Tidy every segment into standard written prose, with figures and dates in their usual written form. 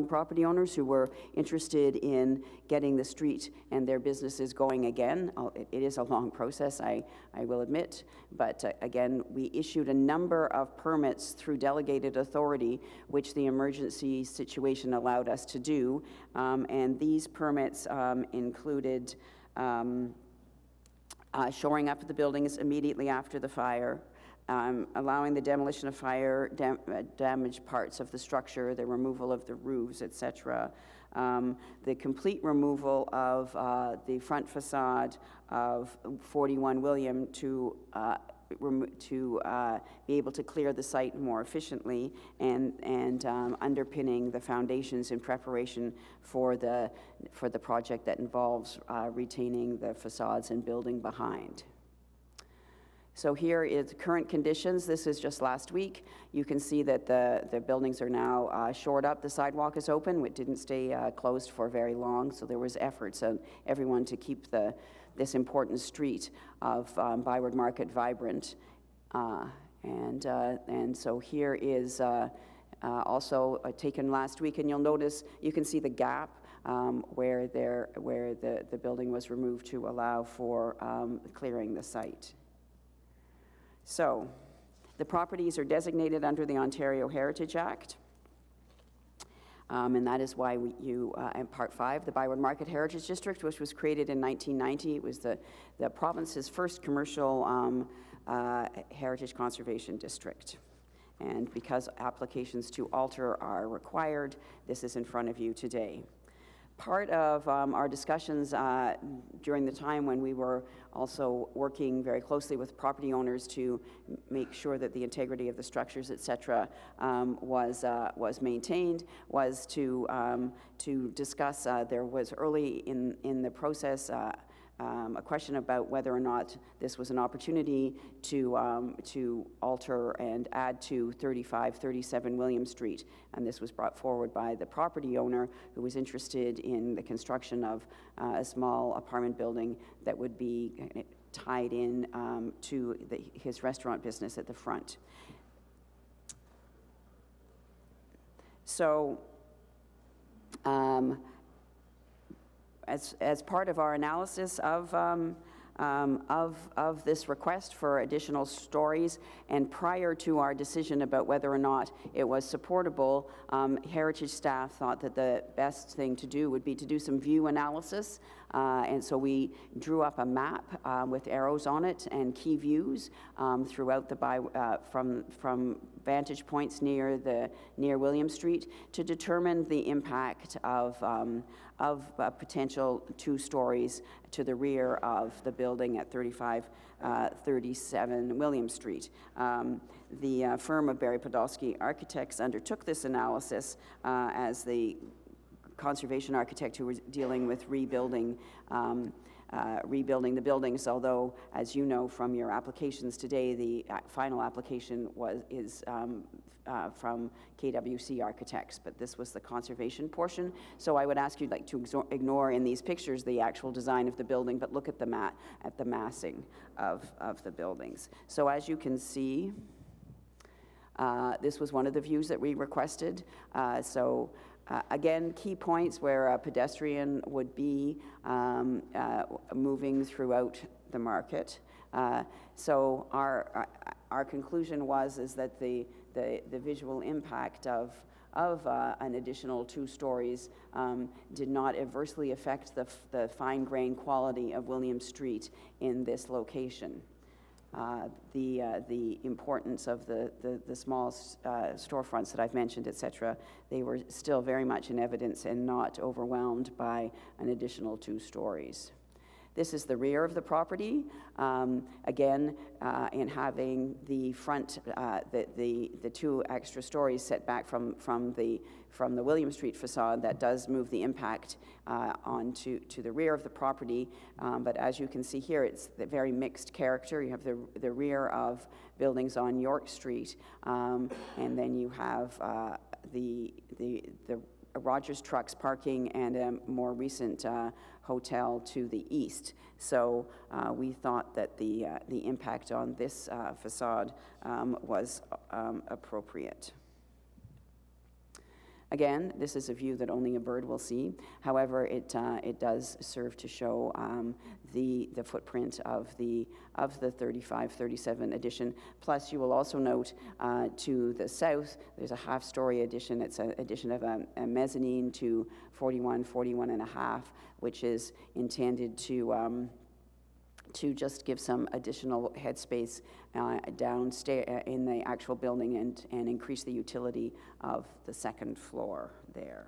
property owners who were interested in getting the street and their businesses going again. It is a long process, I will admit, but again, we issued a number of permits through delegated authority, which the emergency situation allowed us to do, and these permits included shoring up the buildings immediately after the fire, allowing the demolition of fire damaged parts of the structure, the removal of the roofs, etc. The complete removal of the front facade of 41 William to be able to clear the site more efficiently, and underpinning the foundations in preparation for the project that involves retaining the facades and building behind. So here is current conditions. This is just last week. You can see that the buildings are now shored up. The sidewalk is open. It didn't stay closed for very long, so there was efforts on everyone to keep this important street of Byward Market vibrant. And so here is also taken last week, and you'll notice, you can see the gap where the building was removed to allow for clearing the site. So, the properties are designated under the Ontario Heritage Act, and that is why in Part 5, the Byward Market Heritage District, which was created in 1990, it was the province's first commercial heritage conservation district. And because applications to alter are required, this is in front of you today. Part of our discussions during the time when we were also working very closely with property owners to make sure that the integrity of the structures, etc., was maintained, was to discuss. There was early in the process a question about whether or not this was an opportunity to alter and add to 3537 William Street, and this was brought forward by the property owner, who was interested in the construction of a small apartment building that would be tied in to his restaurant business at the front. So as part of our analysis of this request for additional stories, and prior to our decision about whether or not it was supportable, Heritage staff thought that the best thing to do would be to do some view analysis, and so we drew up a map with arrows on it and key views throughout from vantage points near William Street to determine the impact of potential 2 stories to the rear of the building at 3537 William Street. The firm of Barry Podolsky Architects undertook this analysis as the conservation architect who was dealing with rebuilding the buildings, although, as you know from your applications today, the final application is from KWC Architects, but this was the conservation portion. So I would ask you to ignore in these pictures the actual design of the building, but look at the massing of the buildings. So as you can see, this was one of the views that we requested. Again, key points where a pedestrian would be moving throughout the market. So our conclusion is that the visual impact of an additional 2 stories did not adversely affect the fine-grained quality of William Street in this location. The importance of the small storefronts that I've mentioned, etc., they were still very much in evidence and not overwhelmed by an additional 2 stories. This is the rear of the property. Again, in having the front, the 2 extra stories set back from the William Street facade, that does move the impact onto the rear of the property. But as you can see here, it's the very mixed character. You have the rear of buildings on York Street, and then you have the Rogers Trucks parking and a more recent hotel to the east. So we thought that the impact on this facade was appropriate. Again, this is a view that only a bird will see. However, it does serve to show the footprint of the 35-37 addition. Plus, you will also note to the south, there's a half-story addition. It's an addition of a mezzanine to 41 and a half, which is intended to just give some additional headspace downstairs in the actual building and increase the utility of the second floor there.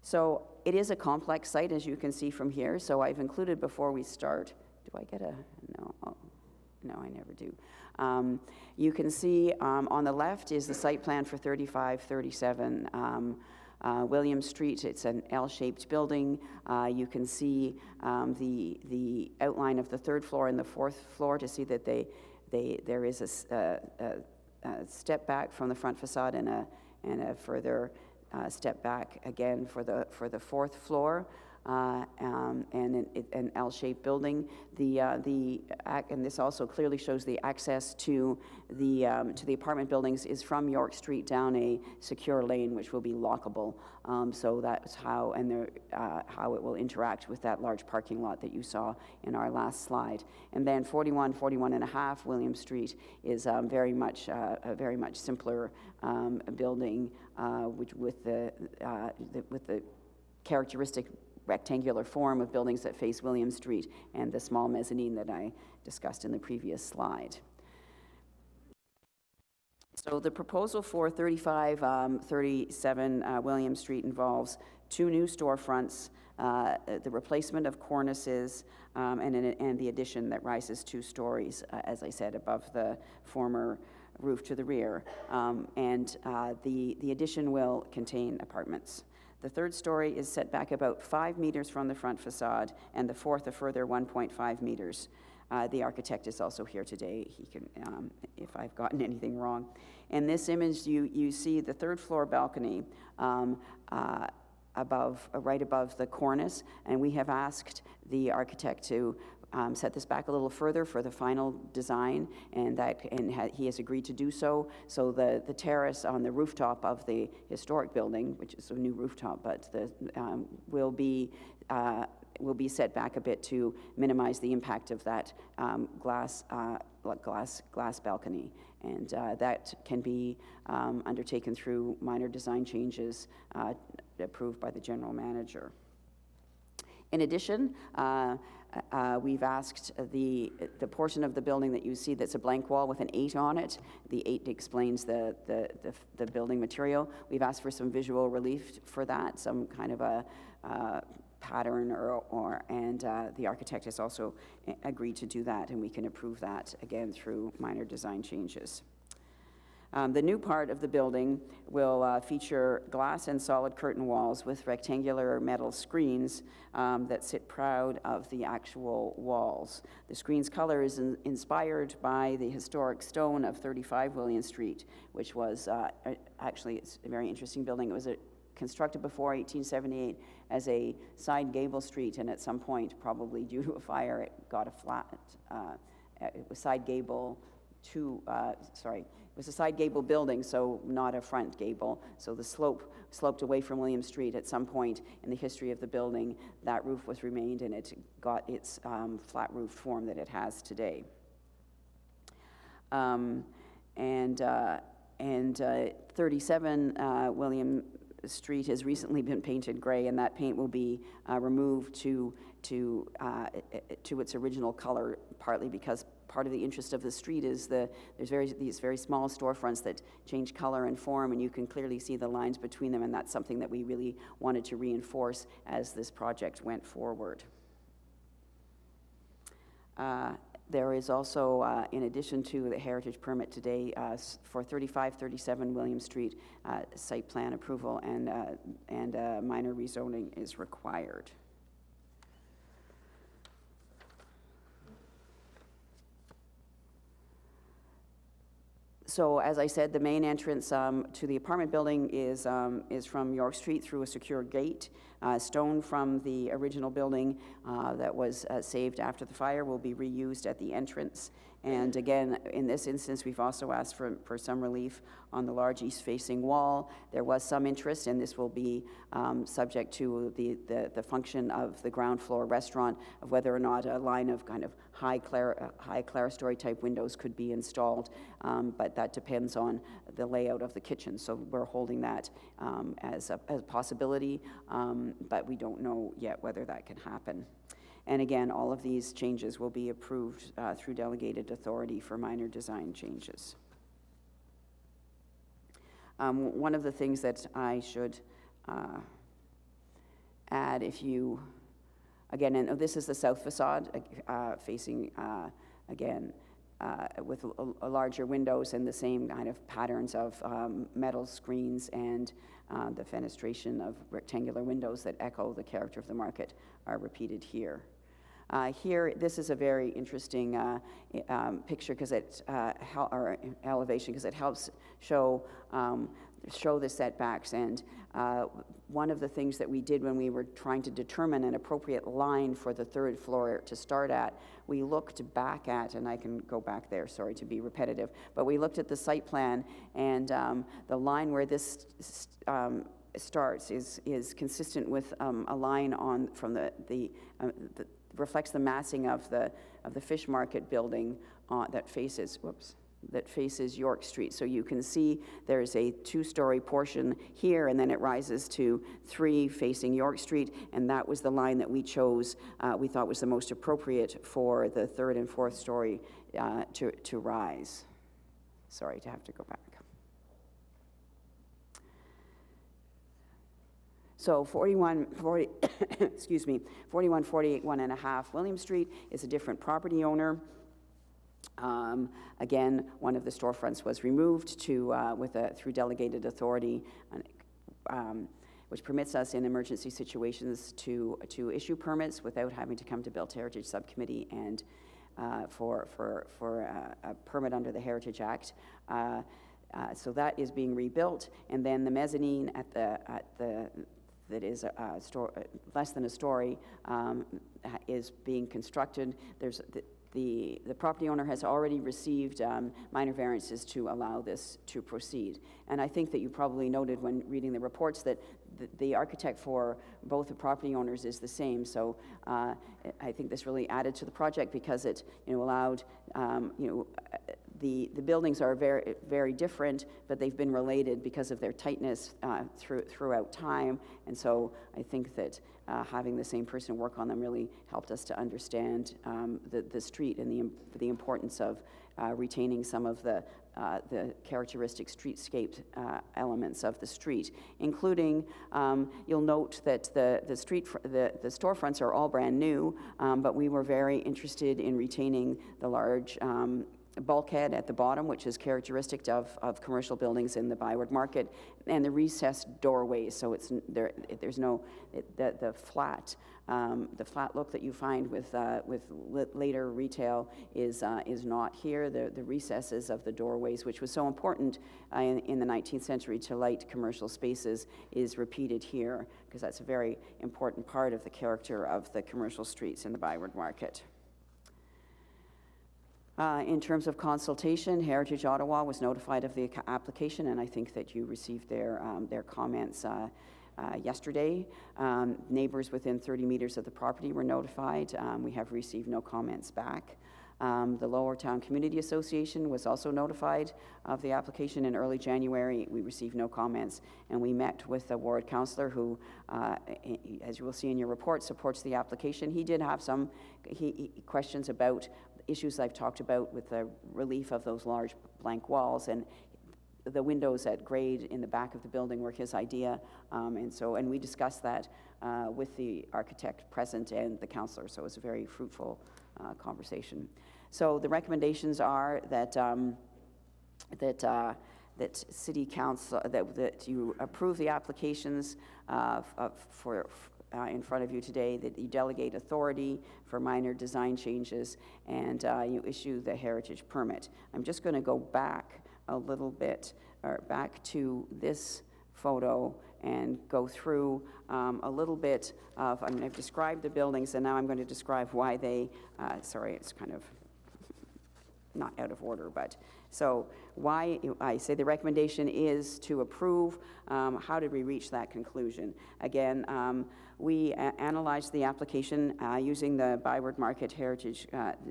So it is a complex site, as you can see from here. So I've included, before we start, do I get a, no, oh, no, I never do. You can see on the left is the site plan for 35-37 William Street. It's an L-shaped building. You can see the outline of the third floor and the fourth floor to see that there is a step back from the front facade and a further step back again for the fourth floor. And an L-shaped building. And this also clearly shows the access to the apartment buildings is from York Street down a secure lane, which will be lockable. So that's how how it will interact with that large parking lot that you saw in our last slide. And then 41 and a half William Street is a very much simpler building, which with the characteristic rectangular form of buildings that face William Street and the small mezzanine that I discussed in the previous slide. So the proposal for 35-37 William Street involves 2 new storefronts, the replacement of cornices, and the addition that rises 2 stories, as I said, above the former roof to the rear. The addition will contain apartments. The third story is set back about 5 meters from the front facade, and the fourth a further 1.5 meters. The architect is also here today. He can, if I've gotten anything wrong. In this image, you see the third floor balcony right above the cornice, and we have asked the architect to set this back a little further for the final design, and he has agreed to do so. So the terrace on the rooftop of the historic building, which is a new rooftop, but will be set back a bit to minimize the impact of that glass balcony, and that can be undertaken through minor design changes approved by the general manager. In addition, we've asked the portion of the building that you see that's a blank wall with an 8 on it. The 8 explains the building material. We've asked for some visual relief for that, some kind of a pattern and the architect has also agreed to do that, and we can approve that again through minor design changes. The new part of the building will feature glass and solid curtain walls with rectangular metal screens that sit proud of the actual walls. The screen's color is inspired by the historic stone of 35 William Street, which was actually, it's a very interesting building. It was constructed before 1878 as a side gable street, and at some point, probably due to a fire, it got a flat. It was side gable it was a side gable building, so not a front gable. So the slope sloped away from William Street. At some point in the history of the building, that roof was remained, and it got its flat roof form that it has today. 37 William Street has recently been painted gray, and that paint will be removed to its original color, partly because part of the interest of the street is there's these very small storefronts that change color and form, and you can clearly see the lines between them, and that's something that we really wanted to reinforce as this project went forward. There is also, in addition to the heritage permit today, for 35-37 William Street, site plan approval and minor rezoning is required. So, as I said, the main entrance to the apartment building is from York Street through a secure gate. Stone from the original building that was saved after the fire will be reused at the entrance. And again, in this instance, we've also asked for some relief on the large east-facing wall. There was some interest, and this will be subject to the function of the ground floor restaurant, of whether or not a line of kind of high clerestory type windows could be installed, but that depends on the layout of the kitchen. So we're holding that as a possibility, but we don't know yet whether that can happen. And again, all of these changes will be approved through delegated authority for minor design changes. One of the things that I should add, if you, again, and this is the south facade facing, again, with larger windows and the same kind of patterns of metal screens and the fenestration of rectangular windows that echo the character of the market are repeated here. Here, this is a very interesting picture because or elevation, because it helps show the setbacks. And one of the things that we did when we were trying to determine an appropriate line for the third floor to start at, we looked back at, and I can go back there, sorry to be repetitive, but we looked at the site plan, and the line where this starts is consistent with a line from the reflects the massing of the fish market building that faces York Street. So you can see there's a 2-story portion here, and then it rises to 3 facing York Street, and that was the line that we chose, we thought was the most appropriate for the 3rd and 4th story to rise. Sorry to have to go back. So 4148 1.5 William Street is a different property owner. Again, one of the storefronts was removed through delegated authority, which permits us in emergency situations to issue permits without having to come to Built Heritage Subcommittee and for a permit under the Heritage Act. So that is being rebuilt, and then the mezzanine that is less than a story is being constructed. The property owner has already received minor variances to allow this to proceed. And I think that you probably noted when reading the reports that the architect for both the property owners is the same. So I think this really added to the project because it allowed the buildings are very, very different, but they've been related because of their tightness throughout time. And so I think that having the same person work on them really helped us to understand the street and the importance of retaining some of the characteristic streetscape elements of the street, including, you'll note that the storefronts are all brand new, but we were very interested in retaining the large bulkhead at the bottom, which is characteristic of commercial buildings in the Byward Market, and the recessed doorways. So there's no the flat look that you find with later retail is not here. The recesses of the doorways, which was so important in the 19th century to light commercial spaces, is repeated here because that's a very important part of the character of the commercial streets in the Byward Market. In terms of consultation, Heritage Ottawa was notified of the application, and I think that you received their comments yesterday. Neighbors within 30 meters of the property were notified. We have received no comments back. The Lower Town Community Association was also notified of the application in early January. We received no comments, and we met with the ward councillor who, as you will see in your report, supports the application. He did have some questions about issues I've talked about with the relief of those large blank walls, and the windows at grade in the back of the building were his idea, and we discussed that with the architect present and the councillor, so it was a very fruitful conversation. So the recommendations are that City Council, that you approve the applications in front of you today, that you delegate authority for minor design changes, and you issue the heritage permit. I'm just going to go back a little bit, or back to this photo, and go through a little bit of, I've described the buildings, and now I'm going to describe why they, sorry, it's kind of not out of order, but so why I say the recommendation is to approve. How did we reach that conclusion? Again, we analyzed the application using the Byward Market Heritage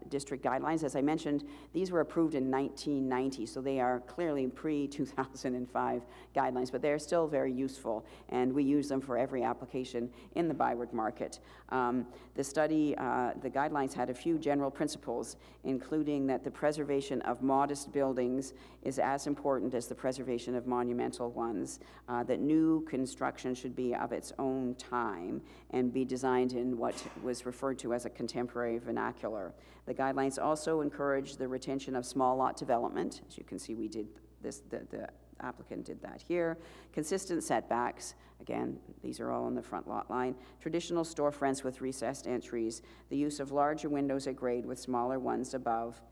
District guidelines. As I mentioned, these were approved in 1990, so they are clearly pre-2005 guidelines, but they're still very useful, and we use them for every application in the Byward Market. The study, the guidelines had a few general principles, including that the preservation of modest buildings is as important as the preservation of monumental ones, that new construction should be of its own time and be designed in what was referred to as a contemporary vernacular. The guidelines also encourage the retention of small lot development. As you can see, we did this, the applicant did that here. Consistent setbacks, again, these are all on the front lot line. Traditional storefronts with recessed entries, the use of larger windows at grade with smaller ones above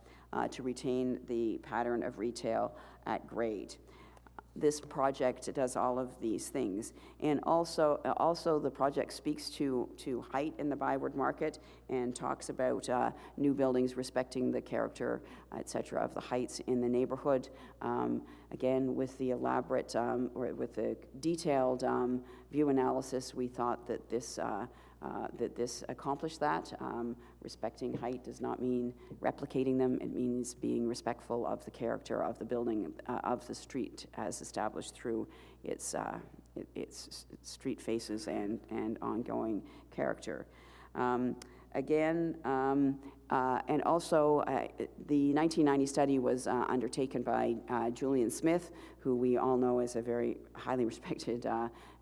to retain the pattern of retail at grade. This project does all of these things. And also the project speaks to height in the Byward Market and talks about new buildings respecting the character, et cetera, of the heights in the neighborhood. Again, with the elaborate, or with the detailed view analysis, we thought that this accomplished that. Respecting height does not mean replicating them. It means being respectful of the character of the building, of the street as established through its street faces and ongoing character. Again, and also the 1990 study was undertaken by Julian Smith, who we all know is a very highly respected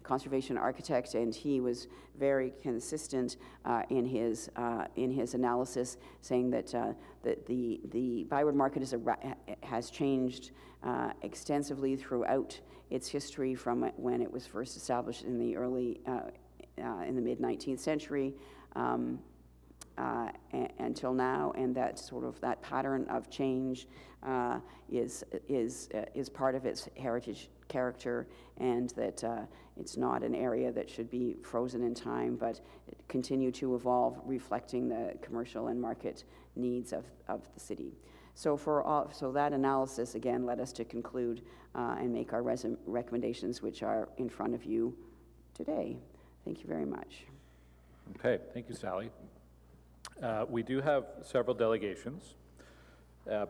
conservation architect, and he was very consistent in his analysis, saying that the Byward Market has changed extensively throughout its history from when it was first established in the mid-19th century until now, and that sort of that pattern of change is part of its heritage character, and that it's not an area that should be frozen in time, but continue to evolve, reflecting the commercial and market needs of the city. So so that analysis again led us to conclude and make our recommendations, which are in front of you today. Thank you very much. Okay, thank you, Sally. We do have several delegations.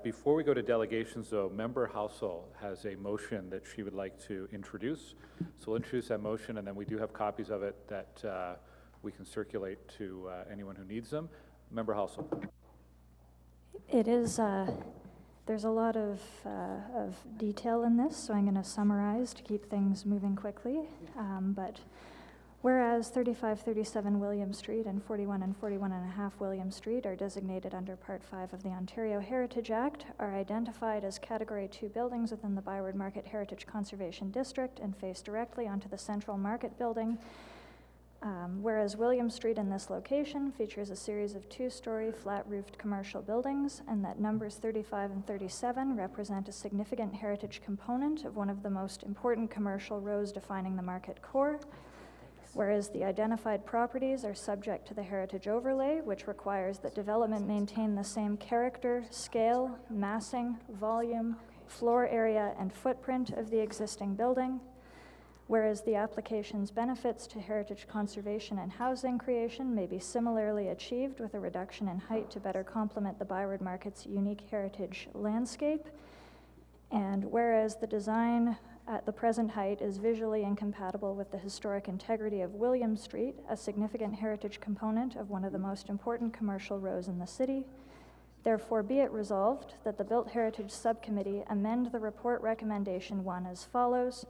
Before we go to delegations, though, Member Housel has a motion that she would like to introduce. So we'll introduce that motion, and then we do have copies of it that we can circulate to anyone who needs them. Member Housel. It is, there's a lot of detail in this, so I'm going to summarize to keep things moving quickly. But whereas 3537 William Street and 41 and 41.5 William Street are designated under Part 5 of the Ontario Heritage Act, are identified as Category 2 buildings within the Byward Market Heritage Conservation District and face directly onto the Central Market Building. Whereas William Street in this location features a series of two-story flat-roofed commercial buildings, and that numbers 35 and 37 represent a significant heritage component of one of the most important commercial rows defining the market core. Whereas the identified properties are subject to the heritage overlay, which requires that development maintain the same character, scale, massing, volume, floor area, and footprint of the existing building. Whereas the application's benefits to heritage conservation and housing creation may be similarly achieved with a reduction in height to better complement the Byward Market's unique heritage landscape. And whereas the design at the present height is visually incompatible with the historic integrity of William Street, a significant heritage component of one of the most important commercial rows in the city. Therefore, be it resolved that the Built Heritage Subcommittee amend the report recommendation 1 as follows.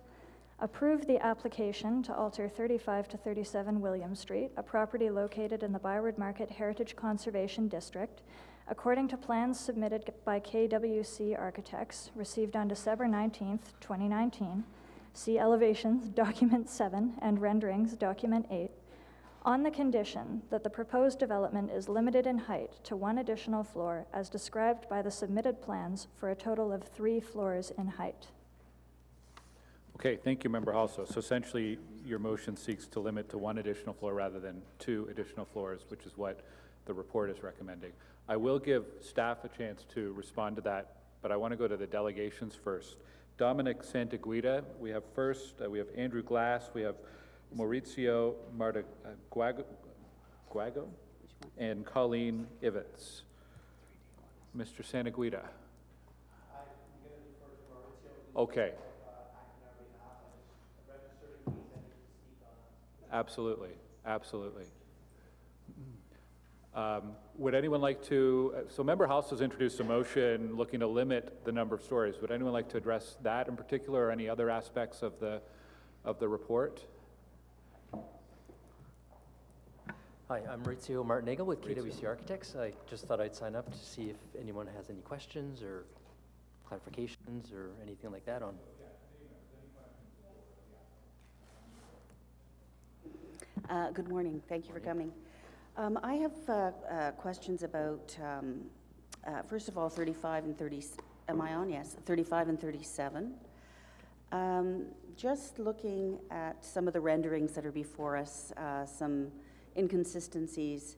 Approve the application to alter 35 to 37 William Street, a property located in the Byward Market Heritage Conservation District, according to plans submitted by KWC Architects, received on December 19, 2019, see elevations, document 7, and renderings, document 8, on the condition that the proposed development is limited in height to 1 additional floor as described by the submitted plans for a total of 3 floors in height. Okay, thank you, Member Halso. So essentially, your motion seeks to limit to 1 additional floor rather than 2 additional floors, which is what the report is recommending. I will give staff a chance to respond to that, but I want to go to the delegations first. Dominic Santaguida, we have first, we have Andrew Glass, we have Maurizio Marta Guago, and Colleen Ivets. Mr. Santaguida. Okay. Absolutely, absolutely. Would anyone like to, so Member House has introduced a motion looking to limit the number of stories. Would anyone like to address that in particular or any other aspects of the report? Hi, I'm Maurizio Martinegel with KWC Architects. I just thought I'd sign up to see if anyone has any questions or clarifications or anything like that on. Good morning. Thank you for coming. I have questions about, first of all, 35 and 30, am I on? Yes, 35 and 37. Just looking at some of the renderings that are before us, some inconsistencies,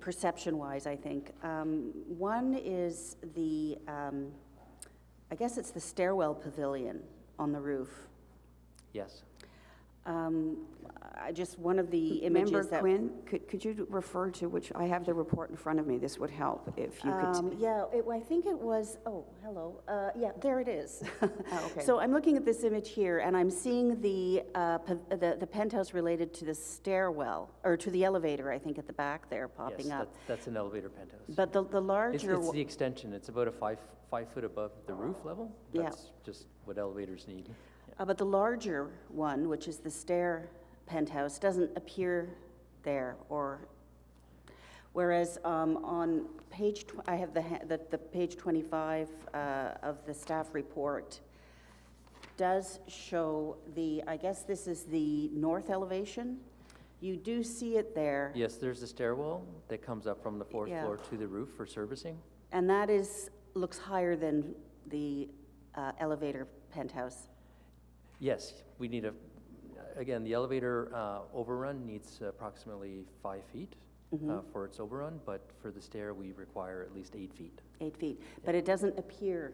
perception-wise, I think. One is the, I guess it's the stairwell pavilion on the roof. Yes. One of the images Member that... Quinn, could you refer to which, I have the report in front of me, this would help if you could. Yeah, I think it was, oh, hello. Yeah, there it is. Oh, okay. So I'm looking at this image here, and I'm seeing the penthouse related to the stairwell, or to the elevator, I think, at the back there, popping Yes, up. that's an elevator penthouse. But the larger... It's the extension. It's about a five foot above the roof level. Yeah. That's just what elevators need. Yeah. But the larger one, which is the stair penthouse, doesn't appear there, or whereas on page, I have the page 25 of the staff report does show the, I guess this is the north elevation. You do see it there. Yes, there's a stairwell that comes up from the fourth Yeah. floor to the roof for servicing. And that looks higher than the elevator penthouse. Yes, we need again, the elevator overrun needs approximately 5 feet for its overrun, but for the stair, we require at least 8 feet. 8 feet, but it doesn't appear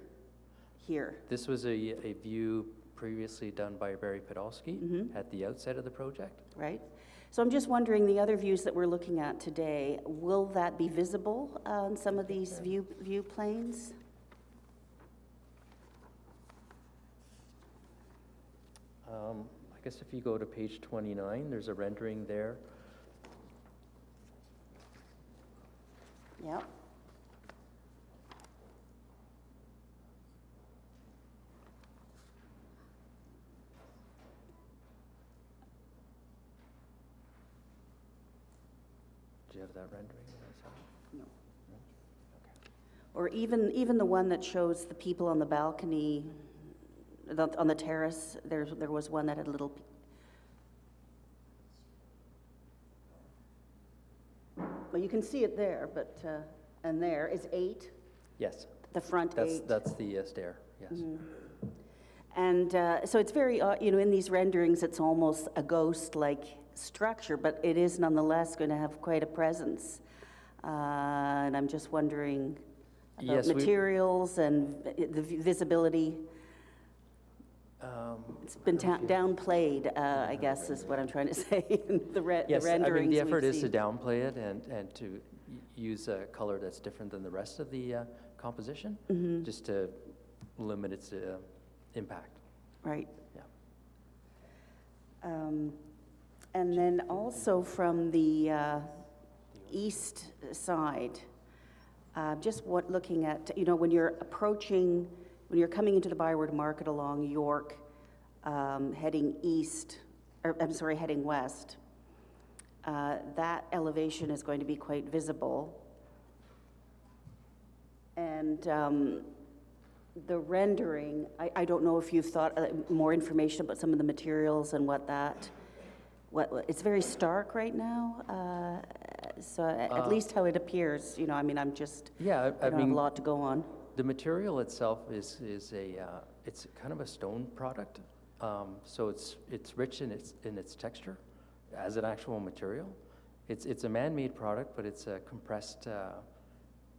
here. This was a view previously done by Barry Podolsky at the outset of the project. Right? So I'm just wondering, the other views that we're looking at today, will that be visible on some of these view planes? I guess if you go to page 29, there's a rendering there. Yep. Do you have that rendering? No. Okay. Or even the one that shows the people on the balcony, on the terrace. There was one that had a little. Well, you can see it there, but and there is 8. Yes. The front 8. That's the stair. Yes. And so it's very, in these renderings, it's almost a ghost-like structure, but it is nonetheless going to have quite a presence. And I'm just wondering about Yes, materials and the visibility. It's been downplayed, I guess, is what I'm trying to say. the Yes, renderings I mean, the effort we've is to seen. downplay it and to use a color that's different than the rest of the composition, just to limit its impact. Right. Yeah. And then also from the east side, just looking at, when you're coming into the Byward Market along York, heading heading west, that elevation is going to be quite visible. And the rendering, I don't know if you've thought more information about some of the materials and what it's very stark right now. So at least how it appears, I'm just, Yeah, I don't have a lot to go on. The material itself is it's kind of a stone product, so it's rich in its texture as an actual material, It's a man-made product, but it's a compressed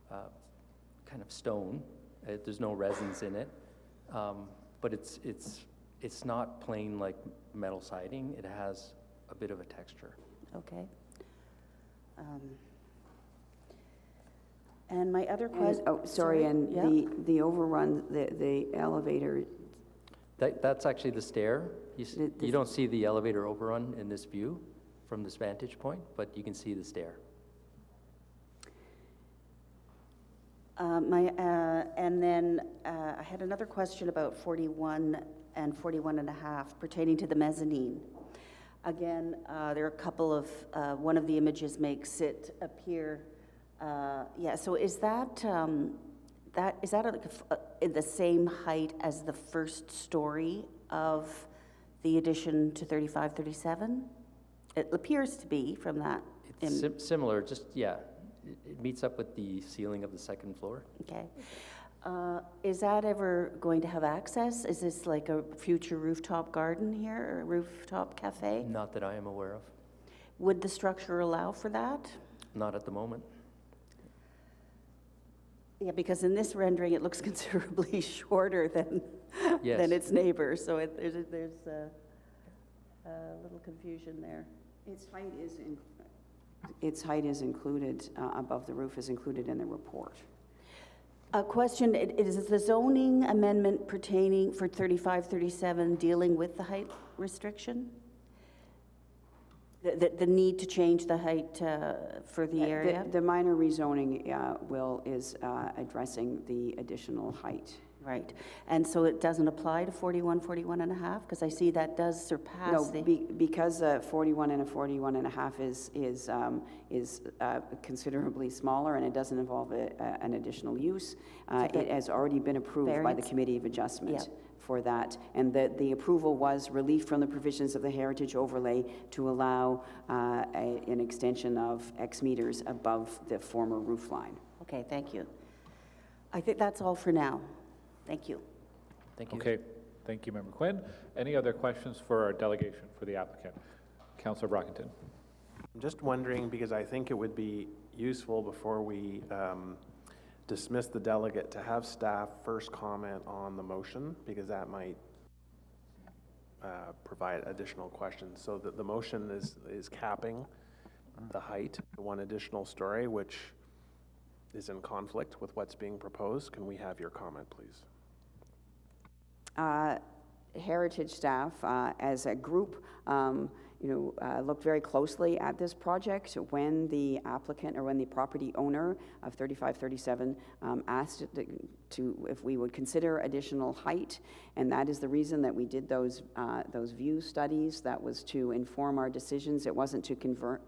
kind of stone. There's no resins in it, but it's not plain like metal siding. It has a bit of a texture. Okay. And my other question. Oh, sorry, and yeah. the overrun, the elevator, That's actually the stair. You don't see the elevator overrun in this view from this vantage point, but you can see the stair. And then I had another question about 41 and 41 and a half pertaining to the mezzanine. Again, there are a couple of, one of the images makes it appear, yeah, so is that, is that in the same height as the first story of the addition to 35, 37? It appears to be from that. It's similar, just, yeah, it meets up with the ceiling of the second floor. Okay. Is that ever going to have access? Is this like a future rooftop garden here, or a rooftop cafe? Not that I am aware of. Would the structure allow for that? Not at the moment. Yeah, because in this rendering, it looks considerably shorter than, Yes. than its neighbor, so there's a little confusion there. its height is included, above the roof is included in the report. A question, is the zoning amendment pertaining for 35, 37 dealing with the height restriction? The need to change the height for the area? The minor rezoning is addressing the additional height. Right, and so it doesn't apply to 41, 41 and a half? Because I see that does surpass No, the... because 41 and a 41 and a half is considerably smaller, and it doesn't involve an additional use. It has already been approved by the variance? Committee of Adjustment. Yeah. For that, and the approval was relief from the provisions of the heritage overlay to allow an extension of X meters above the former roof line. Okay, thank you. I think that's all for now. Thank you. Thank you. Okay, thank you, Member Quinn. Any other questions for our delegation for the applicant? Councillor Brockington. I'm just wondering, because I think it would be useful before we dismiss the delegate to have staff first comment on the motion, because that might provide additional questions. So that the motion is capping the height to one additional story, which is in conflict with what's being proposed. Can we have your comment, please? Heritage staff, as a group, looked very closely at this project when the applicant or when the property owner of 3537 asked if we would consider additional height, and that is the reason that we did those view studies. That was to inform our decisions. It wasn't to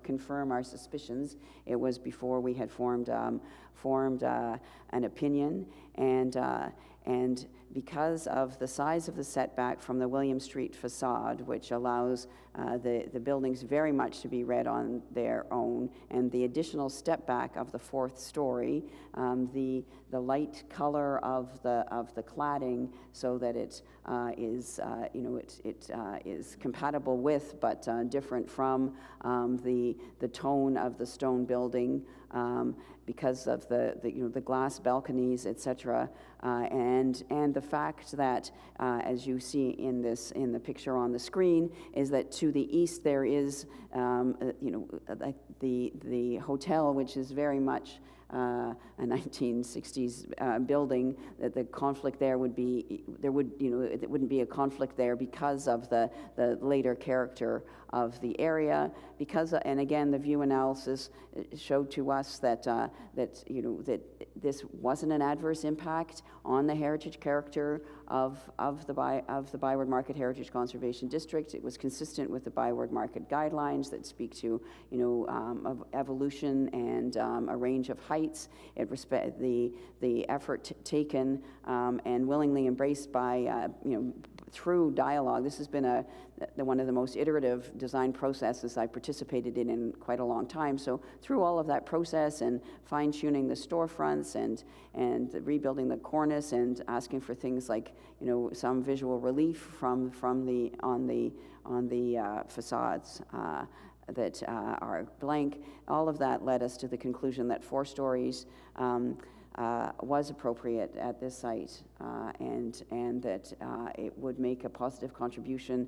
confirm our suspicions. It was before we had formed an opinion, and because of the size of the setback from the William Street facade, which allows the buildings very much to be read on their own, and the additional step back of the fourth story, the light color of the cladding, so that it is compatible with but different from the tone of the stone building, because of the glass balconies, etc., and the fact that, as you see in the picture on the screen, is that to the east there is like the hotel, which is very much a 1960s building. That the conflict there would be, it wouldn't be a conflict there because of the later character of the area. And again, the view analysis showed to us that this wasn't an adverse impact on the heritage character of the Byward Market Heritage Conservation District. It was consistent with the Byward Market guidelines that speak to of evolution and a range of heights. It respect the effort taken and willingly embraced by through dialogue. This has been one of the most iterative design processes I participated in quite a long time. So through all of that process and fine-tuning the storefronts and rebuilding the cornice and asking for things like some visual relief on the facades, that are blank. All of that led us to the conclusion that 4 stories was appropriate at this site, and that it would make a positive contribution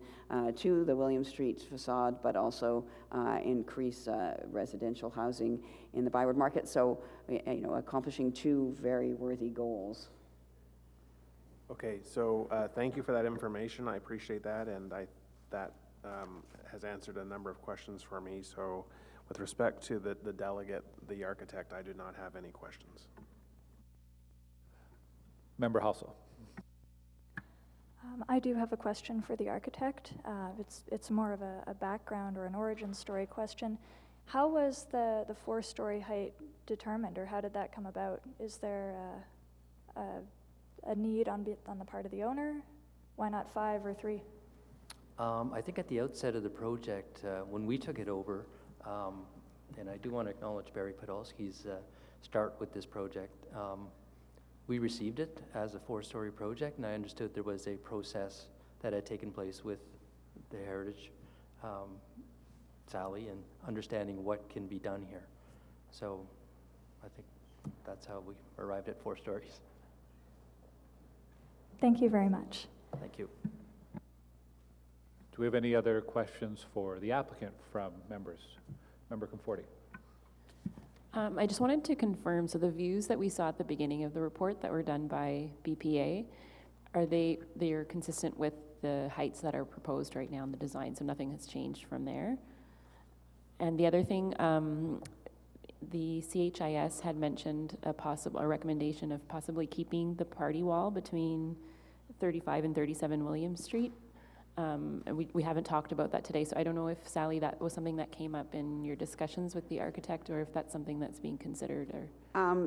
to the William Street facade, but also increase residential housing in the Byward Market. So, accomplishing 2 very worthy goals. Okay, so thank you for that information. I appreciate that, and that has answered a number of questions for me. So with respect to the delegate, the architect, I do not have any questions. Member Halsall. I do have a question for the architect. It's more of a background or an origin story question. How was the 4-story height determined, or how did that come about? Is there a need on the part of the owner? Why not 5 or 3? I think at the outset of the project, when we took it over, and I do want to acknowledge Barry Podolsky's start with this project, we received it as a 4-story project, and I understood there was a process that had taken place with the Heritage, Sally, and understanding what can be done here. So I think that's how we arrived at 4 stories. Thank you very much. Thank you. Do we have any other questions for the applicant from members? Member Conforti. I just wanted to confirm, so the views that we saw at the beginning of the report that were done by BPA, they're consistent with the heights that are proposed right now in the design, so nothing has changed from there? And the other thing, the CHIS had mentioned a recommendation of possibly keeping the party wall between 35 and 37 William Street. And we haven't talked about that today, so I don't know if, Sally, that was something that came up in your discussions with the architect, or if that's something that's being considered. Or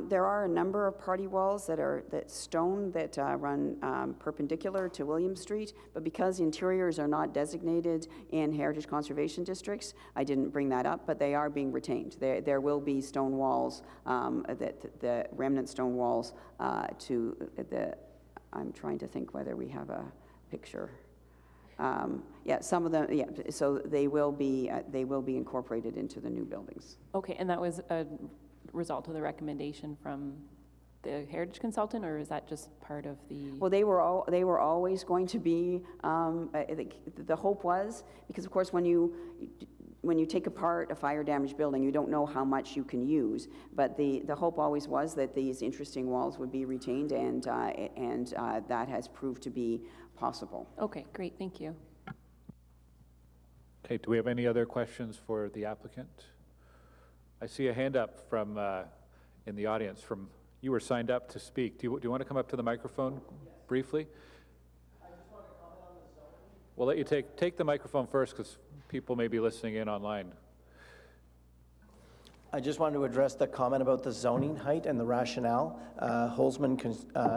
There are a number of party walls that stone that run perpendicular to William Street, but because interiors are not designated in heritage conservation districts, I didn't bring that up, but they are being retained. There will be stone walls, the remnant stone walls to the, I'm trying to think whether we have a picture. Yeah, some of them, yeah, so they will be incorporated into the new buildings. okay, and that was a result of the recommendation from the heritage consultant, or is that just part of the? Well, they were always going to be. The hope was, because of course when you take apart a fire damaged building, you don't know how much you can use. But the hope always was that these interesting walls would be retained, and that has proved to be possible. Okay, great, thank you. Okay, do we have any other questions for the applicant? I see a hand up from in the audience. You were signed up to speak. Do you want to come up to the microphone briefly? I just want to comment on the zoning. We'll let you take the microphone first, because people may be listening in online. I just wanted to address the comment about the zoning height and the rationale. Holzman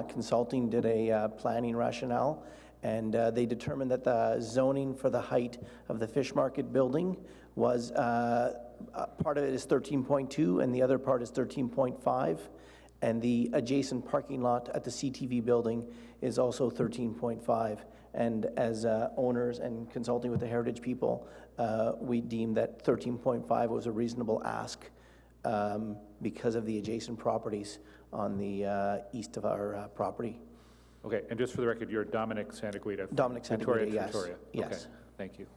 Consulting did a planning rationale, and they determined that the zoning for the height of the fish market building was, part of it is 13.2 and the other part is 13.5, and the adjacent parking lot at the CTV building is also 13.5. And as owners and consulting with the heritage people, we deemed that 13.5 was a reasonable ask because of the adjacent properties on the east of our property. Okay, and just for the record, you're Dominic Santaguida. Dominic Santaguida, yes. Victoria. Yes. Okay, thank you.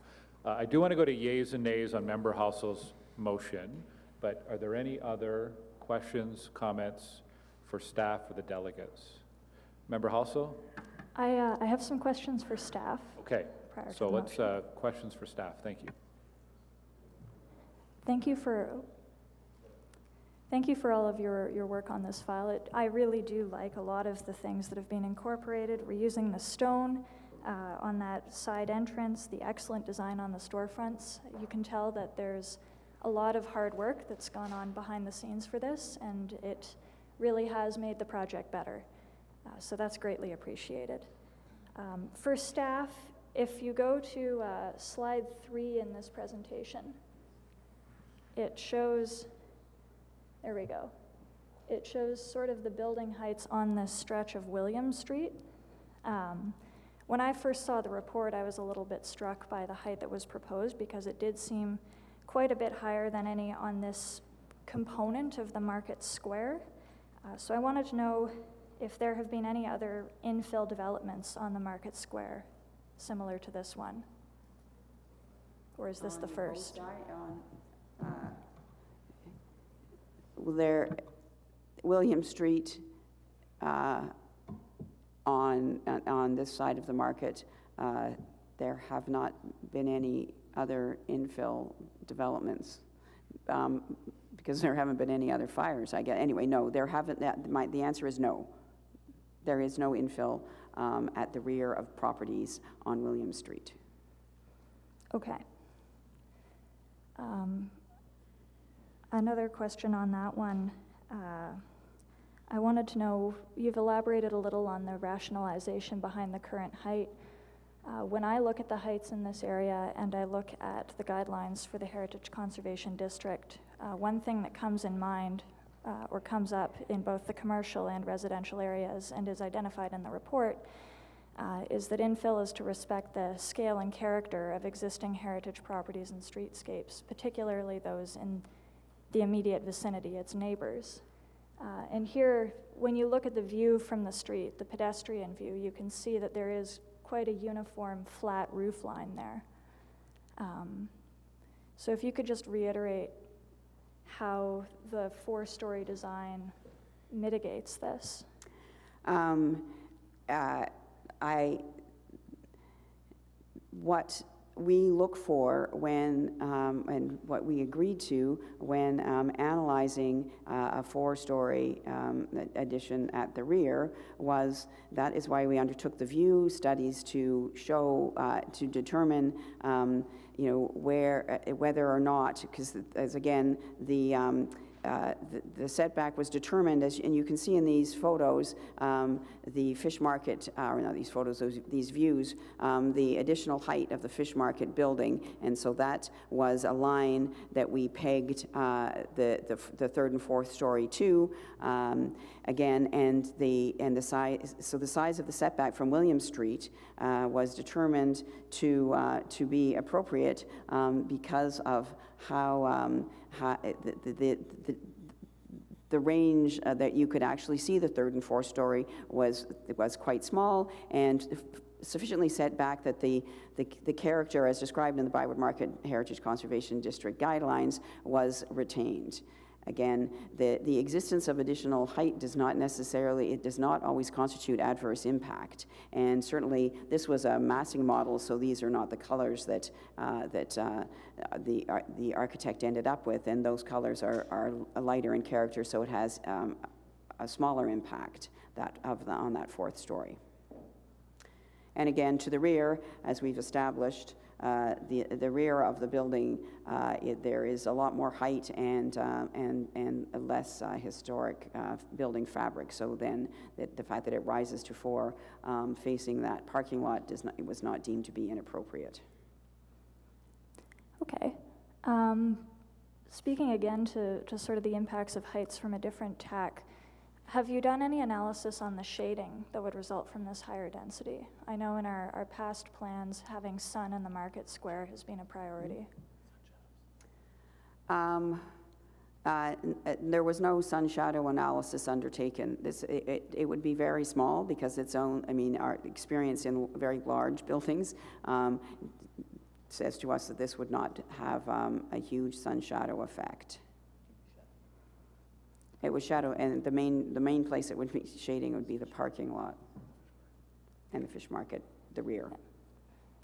I do want to go to yeas and nays on Member Halsall's motion, but are there any other questions, comments for staff or the delegates? Member Halsall? I have some questions for staff. Okay, Prior to so the let's, motion. questions for staff, thank you. Thank you for all of your work on this file. I really do like a lot of the things that have been incorporated. We're using the stone on that side entrance, the excellent design on the storefronts. You can tell that there's a lot of hard work that's gone on behind the scenes for this, and it really has made the project better. So that's greatly appreciated. For staff, if you go to slide 3 in this presentation, it shows, there we go. It shows sort of the building heights on this stretch of William Street. When I first saw the report, I was a little bit struck by the height that was proposed, because it did seem quite a bit higher than any on this component of the market square. So I wanted to know if there have been any other infill developments on the market square similar to this one? Or is this the first? There, William Street on this side of the market, there have not been any other infill developments because there haven't been any other fires, I guess. Anyway, no, there haven't. The answer is no. There is no infill at the rear of properties on William Street. Okay. Another question on that one. I wanted to know, you've elaborated a little on the rationalization behind the current height. When I look at the heights in this area and I look at the guidelines for the Heritage Conservation District, one thing that comes in mind or comes up in both the commercial and residential areas and is identified in the report is that infill is to respect the scale and character of existing heritage properties and streetscapes, particularly those in the immediate vicinity, its neighbors. And here, when you look at the view from the street, the pedestrian view, you can see that there is quite a uniform flat roof line there. So if you could just reiterate how the four-story design mitigates this. What we look for when, and what we agreed to when analyzing a four-story addition at the rear was, that is why we undertook the view studies to show, to determine, you know, whether or not, because as again, the setback was determined, and you can see in these photos, the fish market, or not these photos, these views, the additional height of the fish market building, and so that was a line that we pegged the third and fourth story to, again, and the size. So the size of the setback from William Street was determined to be appropriate because of how the range that you could actually see the third and fourth story was quite small and sufficiently set back that the character as described in the Byward Market Heritage Conservation District guidelines was retained. Again, the existence of additional height does not always constitute adverse impact. And certainly this was a massing model, so these are not the colors that the architect ended up with, and those colors are lighter in character, so it has a smaller impact on that fourth story. And again, to the rear, as we've established, the rear of the building, there is a lot more height and less historic building fabric. So then, the fact that it rises to 4 facing that parking lot was not deemed to be inappropriate. Okay. Speaking again to sort of the impacts of heights from a different tack, have you done any analysis on the shading that would result from this higher density? I know in our past plans, having sun in the market square has been a priority. There was no sun shadow analysis undertaken. It would be very small because our experience in very large buildings says to us that this would not have a huge sun shadow effect. It was shadow, and the main place it would be shading would be the parking lot and the fish market, the rear.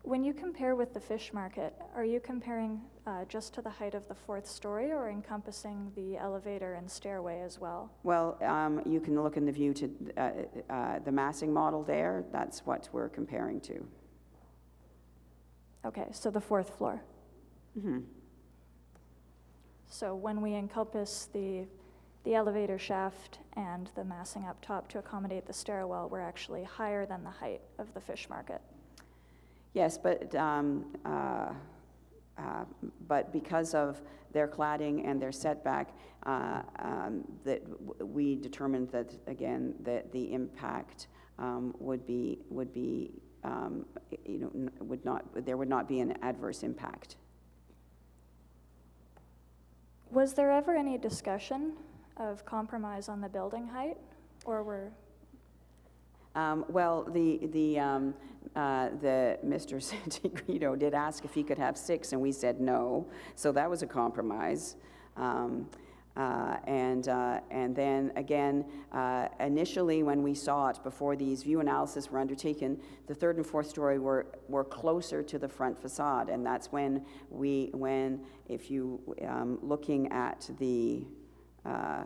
When you compare with the fish market, are you comparing just to the height of the fourth story or encompassing the elevator and stairway as well? Well, you can look in the view to the massing model there. That's what we're comparing to. Okay, so the fourth floor. Mm-hmm. So when we encompass the elevator shaft and the massing up top to accommodate the stairwell, we're actually higher than the height of the fish market. Yes, but because of their cladding and their setback, that we determined that again that the impact there would not be an adverse impact. Was there ever any discussion of compromise on the building height, or were? Well, the Mr. Santiagrito did ask if he could have 6, and we said no, so that was a compromise. And then again, initially when we saw it, before these view analysis were undertaken, the 3rd and 4th story were closer to the front facade, and that's when if you looking at the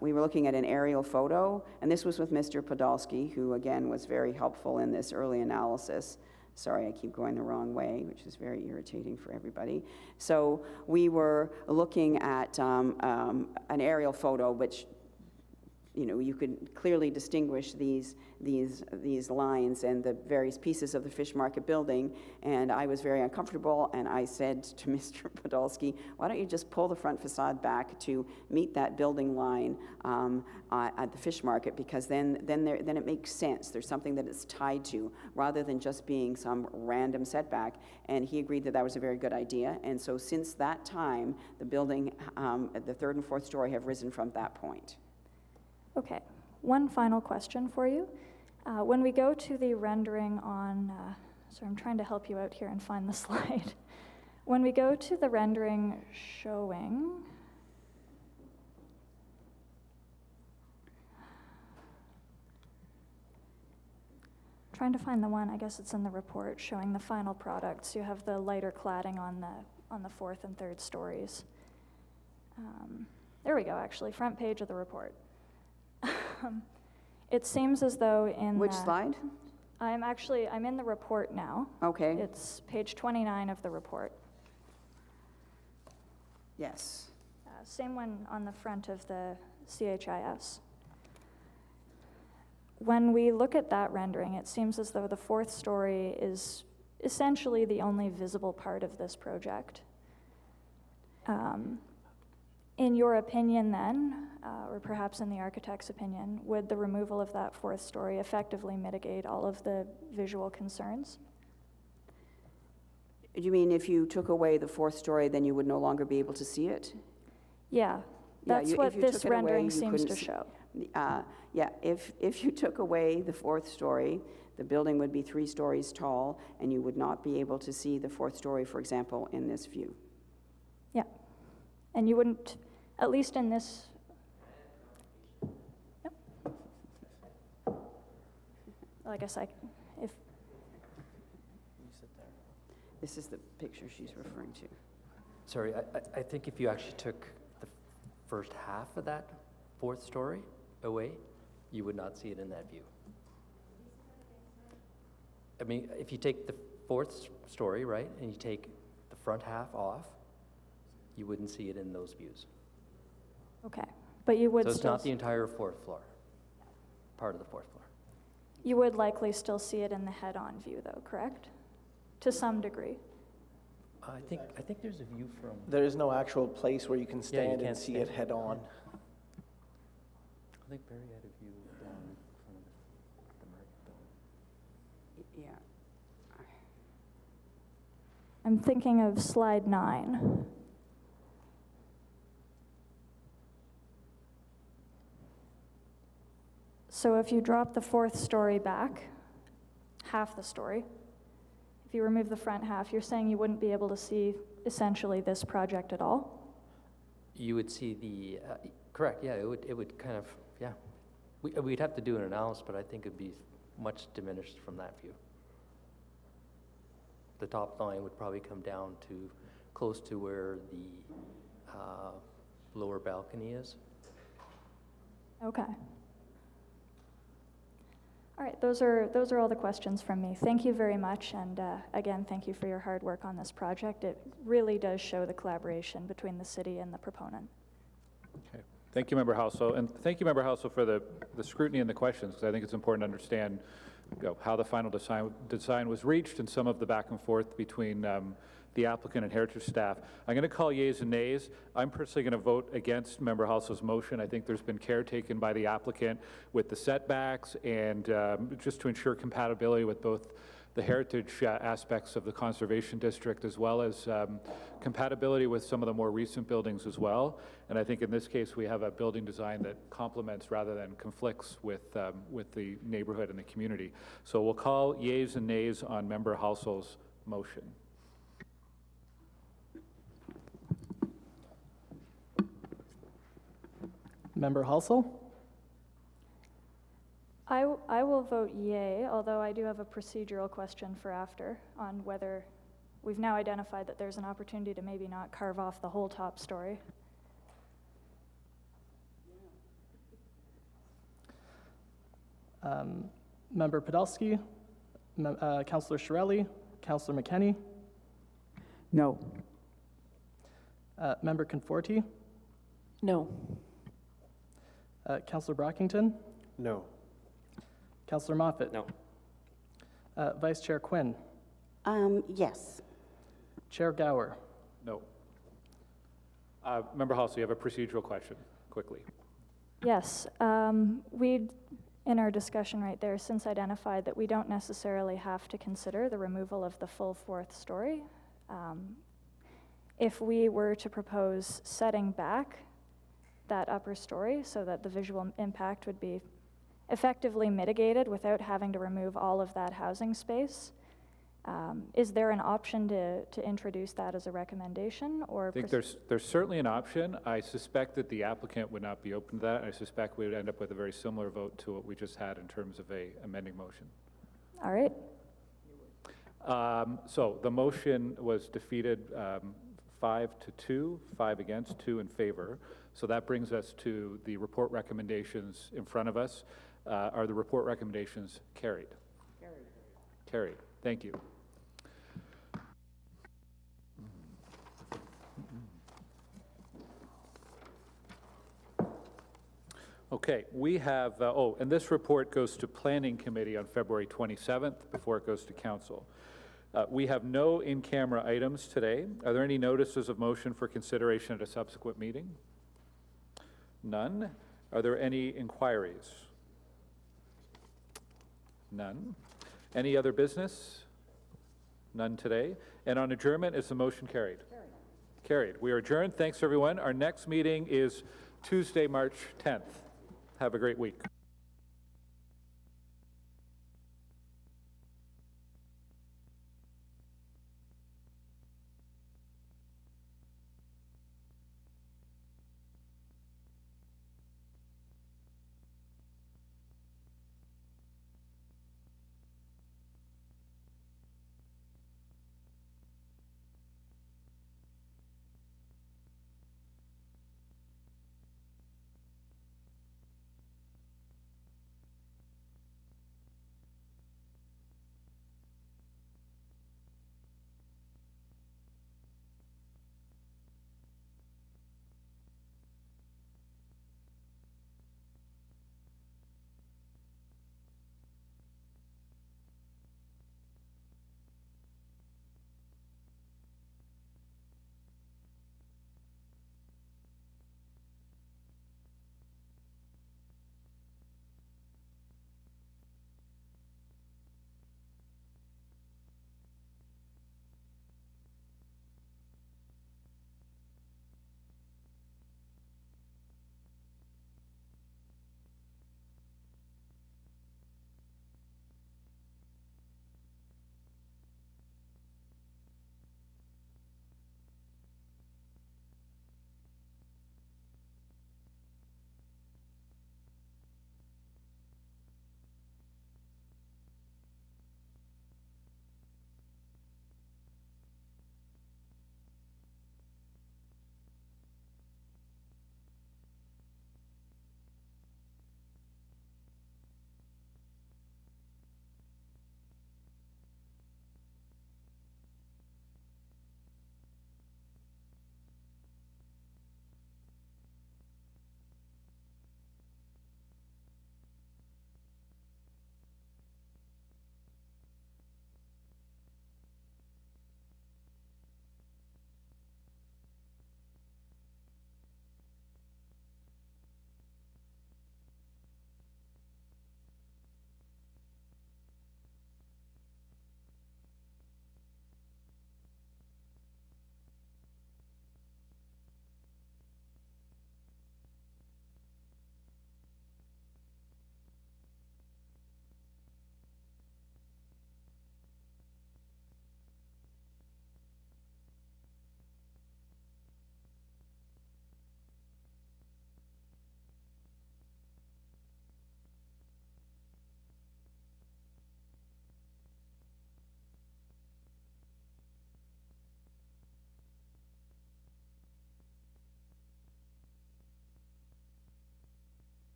we were looking at an aerial photo, and this was with Mr. Podolsky, who again was very helpful in this early analysis. Sorry, I keep going the wrong way, which is very irritating for everybody. So we were looking at an aerial photo, which, you know, you could clearly distinguish these lines and the various pieces of the fish market building, and I was very uncomfortable, and I said to Mr. Podolsky, why don't you just pull the front facade back to meet that building line at the fish market, because then it makes sense. There's something that it's tied to, rather than just being some random setback, and he agreed that that was a very good idea, and so since that time, the building, the 3rd and 4th story have risen from that point. Okay, one final question for you. When we go to the rendering on, sorry, I'm trying to help you out here and find the slide. When we go to the rendering showing, trying to find the one, I guess it's in the report, showing the final products. You have the lighter cladding on the 4th and 3rd stories. There we go, actually, front page of the report. It seems as though in Which slide? I'm in the report now. Okay. It's page 29 of the report. Yes. Same one on the front of the CHIS. When we look at that rendering, it seems as though the 4th story is essentially the only visible part of this project. In your opinion then, or perhaps in the architect's opinion, would the removal of that 4th story effectively mitigate all of the visual concerns? You mean if you took away the 4th story, then you would no longer be able to see it? Yeah, that's what if you this took it away, rendering you seems couldn't to see- show. Yeah, if you took away the 4th story, the building would be 3 stories tall, and you would not be able to see the 4th story, for example, in this view. Yeah, and you wouldn't, at least in this. Yep. Well, I guess if. This is the picture she's referring to. Sorry, I think if you actually took the first half of that 4th story away, you would not see it in that view. I mean, if you take the 4th story, right, and you take the front half off, you wouldn't see it in those views. Okay, but you would So it's still. not the entire 4th floor, part of the 4th floor. You would likely still see it in the head-on view, though, correct? To some degree. I think there's a view from. There is no actual place where you can stand and can't see stand. it head-on. I think Barry had a view down in front of the market building. Yeah. I'm thinking of slide 9. So if you drop the 4th story back, half the story, if you remove the front half, you're saying you wouldn't be able to see essentially this project at all? You would see the, correct, yeah, it would kind of, yeah. We'd have to do an analysis, but I think it'd be much diminished from that view. The top line would probably come down to close to where the lower balcony is. Okay. All right, those are all the questions from me. Thank you very much, and again, thank you for your hard work on this project. It really does show the collaboration between the city and the proponent. Okay. Thank you, Member Halsall, and thank you, Member Halsall, for the scrutiny and the questions, because I think it's important to understand how the final design was reached and some of the back and forth between the applicant and heritage staff. I'm going to call yeas and nays. I'm personally going to vote against Member Halsall's motion. I think there's been care taken by the applicant with the setbacks and just to ensure compatibility with both the heritage aspects of the conservation district, as well as compatibility with some of the more recent buildings as well. And I think in this case, we have a building design that complements rather than conflicts with the neighborhood and the community. So we'll call yeas and nays on Member Halsall's motion. Member Halsall? I will vote yay, although I do have a procedural question for after on whether we've now identified that there's an opportunity to maybe not carve off the whole top story. Member Podolsky? Councillor Shirelli? Councillor McKenney? No. Member Conforti? No. Councillor Brockington? No. Councillor Moffat? No. Vice Chair Quinn? Yes. Chair Gower? No. Member Halsall, you have a procedural question, quickly. Yes, we'd, in our discussion right there, since identified that we don't necessarily have to consider the removal of the full fourth story. If we were to propose setting back that upper story so that the visual impact would be effectively mitigated without having to remove all of that housing space, is there an option to introduce that as a recommendation, or? I think there's certainly an option. I suspect that the applicant would not be open to that. I suspect we would end up with a very similar vote to what we just had in terms of a amending motion. All right. So the motion was defeated 5-2, 5 against, 2 in favor. So that brings us to the report recommendations in front of us. Are the report recommendations carried? Carried. Carried. Thank you. Okay, we have, and this report goes to Planning Committee on February 27th before it goes to Council. We have no in-camera items today. Are there any notices of motion for consideration at a subsequent meeting? None. Are there any inquiries? None. Any other business? None today. And on adjournment, is the motion carried? Carried. Carried. We are adjourned. Thanks, everyone. Our next meeting is Tuesday, March 10th. Have a great week.